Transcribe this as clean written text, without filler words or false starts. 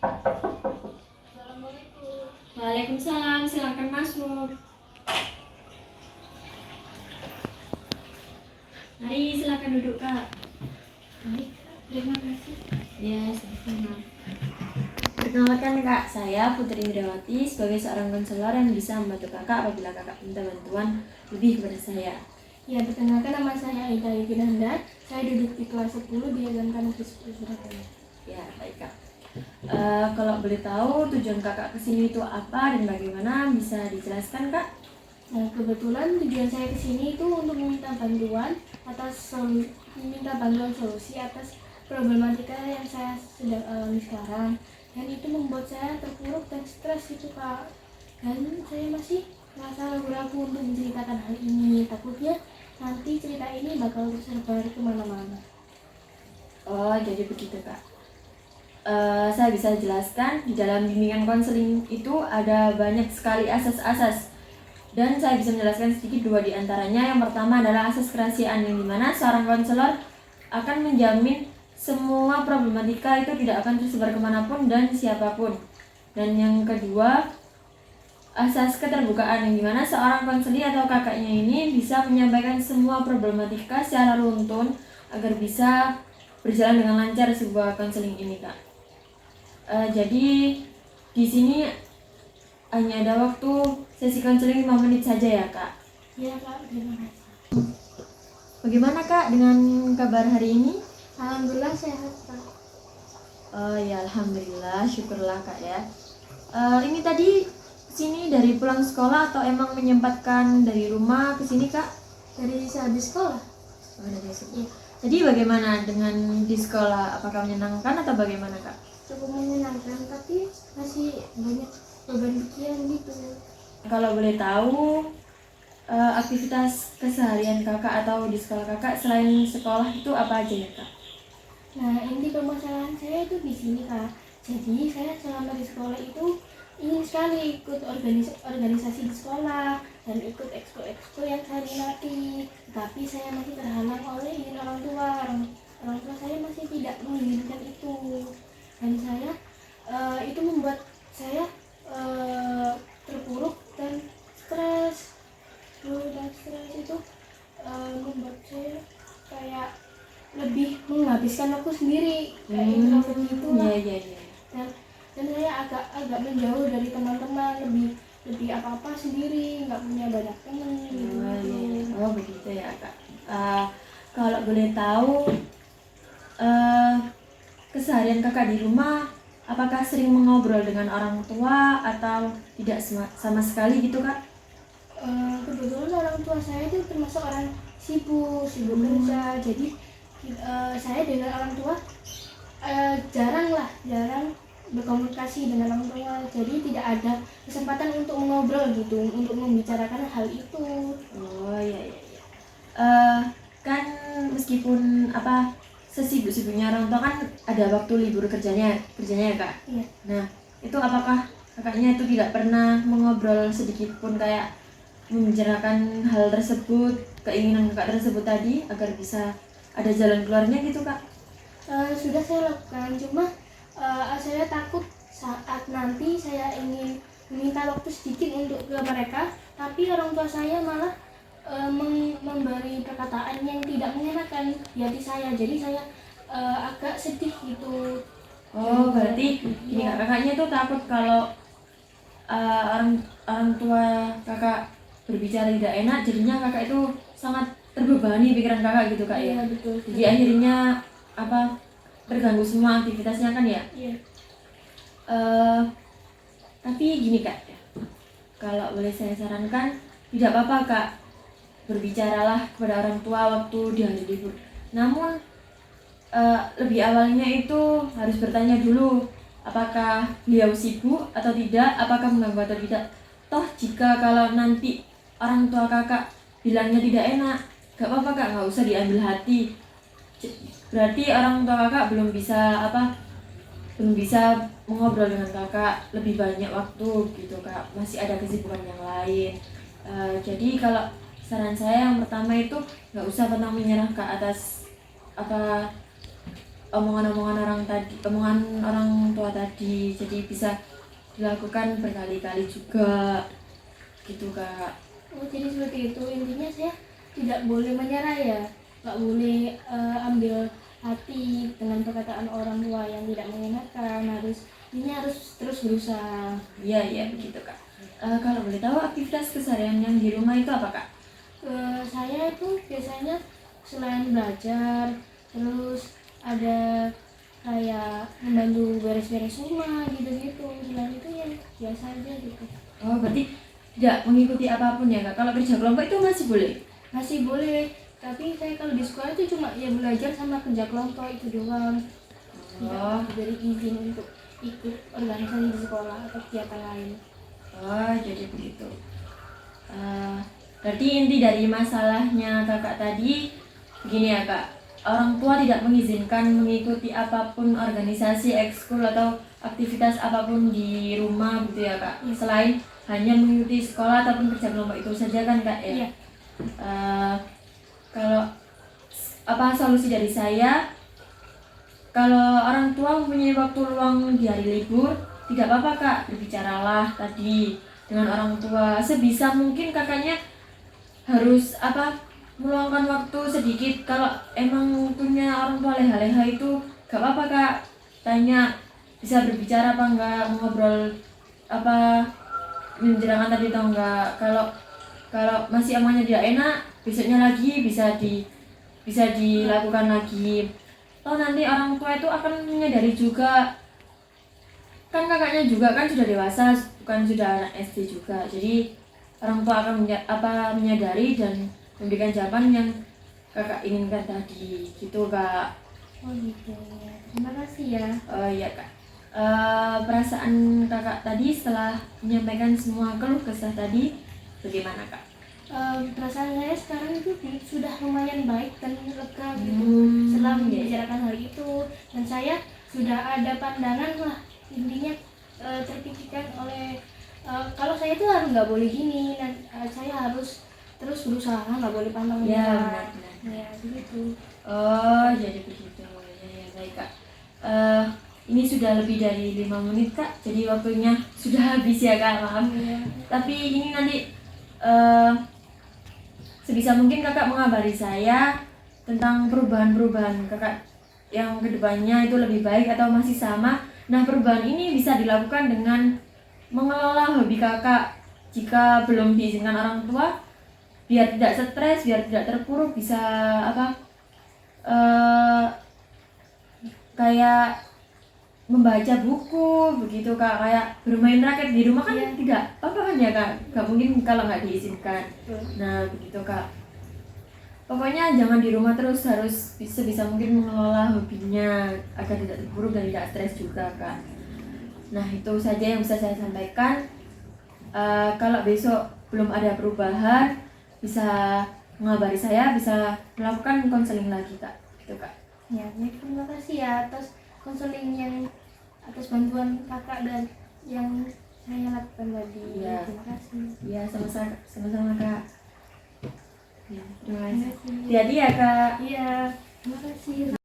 Assalamualaikum. Waalaikumsalam, silakan masuk. Mari silakan duduk kak. Baik, terima kasih. Ya, sama-sama. Perkenalkan kak, saya Putri Indrawati sebagai seorang konselor yang bisa membantu kakak apabila kakak minta bantuan lebih kepada saya. Ya, perkenalkan nama saya Aida Yukinanda. Saya duduk di kelas 10 di SMK Negeri 10 Surabaya. Ya, baik kak. Kalau boleh tahu tujuan kakak kesini itu apa dan bagaimana, bisa dijelaskan kak? Nah, kebetulan tujuan saya ke sini itu untuk meminta bantuan solusi atas problematika yang saya sedang alami sekarang. Dan itu membuat saya terpuruk dan stres itu kak. Dan saya masih merasa ragu-ragu untuk menceritakan hal ini. Takutnya nanti cerita ini bakal tersebar kemana-mana. Oh, jadi begitu kak. Saya bisa jelaskan, di dalam bimbingan konseling itu ada banyak sekali asas-asas. Dan saya bisa menjelaskan sedikit dua di antaranya. Yang pertama adalah asas kerahasiaan, yang dimana seorang konselor akan menjamin semua problematika itu tidak akan tersebar kemanapun dan siapapun. Dan yang kedua, asas keterbukaan, yang dimana seorang konselor atau kakaknya ini bisa menyampaikan semua problematika secara runtun agar bisa berjalan dengan lancar sebuah konseling ini kak. Jadi di sini hanya ada waktu sesi konseling 5 menit saja ya kak. Ya kak, terima kasih. Bagaimana kak dengan kabar hari ini? Alhamdulillah sehat kak. Oh ya, alhamdulillah, syukurlah kak ya. Ini tadi sini dari pulang sekolah atau emang menyempatkan dari rumah ke sini kak? Dari sehabis sekolah. Oh, dari sini. Iya. Jadi bagaimana dengan di sekolah? Apakah menyenangkan atau bagaimana kak? Cukup menyenangkan, tapi masih banyak beban pikiran gitu. Kalau boleh tahu, aktivitas keseharian kakak atau di sekolah kakak selain sekolah itu apa aja ya kak? Nah, inti permasalahan saya itu di sini kak. Jadi saya selama di sekolah itu ingin sekali ikut organisasi di sekolah dan ikut expo yang saya minati. Tapi saya masih terhalang oleh izin orang tua. Orang tua saya masih tidak menginginkan itu. Dan saya itu membuat saya terpuruk dan stres. Dan stres itu membuat saya kayak lebih menghabiskan waktu sendiri kayak introvert gitu lah. Iya. Dan saya agak menjauh dari teman-teman, lebih apa sendiri, nggak punya banyak teman gitu. Oh begitu ya kak. Kalau boleh tahu, keseharian kakak di rumah apakah sering mengobrol dengan orang tua atau tidak sama sekali gitu kak? Kebetulan orang tua saya itu termasuk orang sibuk kerja, jadi saya dengan orang tua jarang berkomunikasi dengan orang tua, jadi tidak ada kesempatan untuk mengobrol gitu, untuk membicarakan hal itu. Oh iya. Kan meskipun sesibuk-sibuknya orang tua kan ada waktu libur kerjanya ya kak. Iya. Nah itu apakah kakaknya itu tidak pernah mengobrol sedikit pun kayak membicarakan hal tersebut, keinginan kakak tersebut tadi agar bisa ada jalan keluarnya gitu kak? Sudah saya lakukan, cuma saya takut saat nanti saya ingin meminta waktu sedikit untuk ke mereka, tapi orang tua saya malah memberi perkataan yang tidak mengenakan di hati saya, jadi saya agak sedih gitu. Oh berarti gini kak, kakaknya tuh takut kalau orang tua kakak berbicara tidak enak, jadinya kakak itu sangat terbebani pikiran kakak gitu kak ya? Iya betul. Jadi akhirnya terganggu semua aktivitasnya kan ya? Iya. Tapi gini kak, kalau boleh saya sarankan, tidak apa-apa kak, berbicaralah kepada orang tua waktu di hari libur. Namun lebih awalnya itu harus bertanya dulu apakah beliau sibuk atau tidak, apakah mengganggu atau tidak. Toh jika kalau nanti orang tua kakak bilangnya tidak enak, gak apa-apa kak, gak usah diambil hati. Berarti orang tua kakak belum bisa mengobrol dengan kakak lebih banyak waktu gitu kak, masih ada kesibukan yang lain. Jadi kalau saran saya yang pertama itu nggak usah pernah menyerah kak atas omongan-omongan orang tua tadi, jadi bisa dilakukan berkali-kali juga gitu kak. Oh, jadi seperti itu. Intinya saya tidak boleh menyerah ya, nggak boleh ambil hati dengan perkataan orang tua yang tidak mengenakan. Ini harus terus berusaha. Iya begitu kak. Kalau boleh tahu aktivitas keseharian yang di rumah itu apa kak? Saya itu biasanya selain belajar, terus ada kayak membantu beres-beres rumah gitu-gitu. Selain itu ya biasa aja gitu. Oh berarti tidak mengikuti apapun ya kak. Kalau kerja kelompok itu masih boleh? Masih boleh, tapi saya kalau di sekolah itu cuma ya belajar sama kerja kelompok itu doang. Oh. Tidak diberi izin untuk ikut organisasi di sekolah atau kegiatan lain. Oh jadi begitu. Berarti inti dari masalahnya kakak tadi begini ya kak, orang tua tidak mengizinkan mengikuti apapun organisasi, ekskul atau aktivitas apapun di rumah gitu ya kak, selain hanya mengikuti sekolah ataupun kerja kelompok itu saja kan kak ya? Iya. Kalau apa solusi dari saya, kalau orang tua mempunyai waktu luang di hari libur, tidak apa-apa kak, berbicaralah tadi dengan orang tua. Sebisa mungkin kakaknya harus meluangkan waktu sedikit. Kalau emang punya orang tua leha-leha itu gak apa-apa kak, tanya, bisa berbicara apa enggak, ngobrol menjerangkan tadi atau enggak. Kalau masih emangnya tidak enak, besoknya lagi bisa dilakukan lagi. Nanti orang tua itu akan menyadari juga, kan kakaknya juga kan sudah dewasa, bukan sudah anak SD juga, jadi orang tua akan menyadari dan memberikan jawaban yang kakak inginkan tadi gitu kak. Oh gitu ya. Terima kasih ya. Oh iya kak. Perasaan kakak tadi setelah menyampaikan semua keluh kesah tadi bagaimana kak? Perasaan saya sekarang itu sudah lumayan baik dan lega gitu setelah membicarakan hal itu, dan saya sudah ada pandangan lah, intinya terpikirkan oleh kalau saya itu harus nggak boleh gini, dan saya harus terus berusaha, nggak boleh pantang menyerah. Ya begitu. Oh jadi begitu ya baik kak. Ini sudah lebih dari 5 menit kak, jadi waktunya sudah habis ya kak, maaf. Tapi ini nanti sebisa mungkin kakak mengabari saya tentang perubahan-perubahan kakak yang kedepannya itu lebih baik atau masih sama. Nah perubahan ini bisa dilakukan dengan mengelola hobi kakak. Jika belum diizinkan orang tua, biar tidak stres, biar tidak terpuruk, bisa kayak membaca buku begitu kak, kayak bermain raket di rumah kan tidak apa kan ya kak, nggak mungkin kalau nggak diizinkan. Nah begitu kak, pokoknya jangan di rumah terus, harus sebisa mungkin mengelola hobinya agar tidak terpuruk dan tidak stres juga kak. Nah itu saja yang bisa saya sampaikan. Kalau besok belum ada perubahan, bisa mengabari saya, bisa melakukan konseling lagi kak, gitu kak. Ya, terima kasih ya atas konseling yang atas bantuan kakak dan yang saya lakukan tadi. Ya. Terima kasih. Ya sama-sama kak. Ya, terima kasih. Terima kasih. Jadi ya kak. Iya, terima kasih.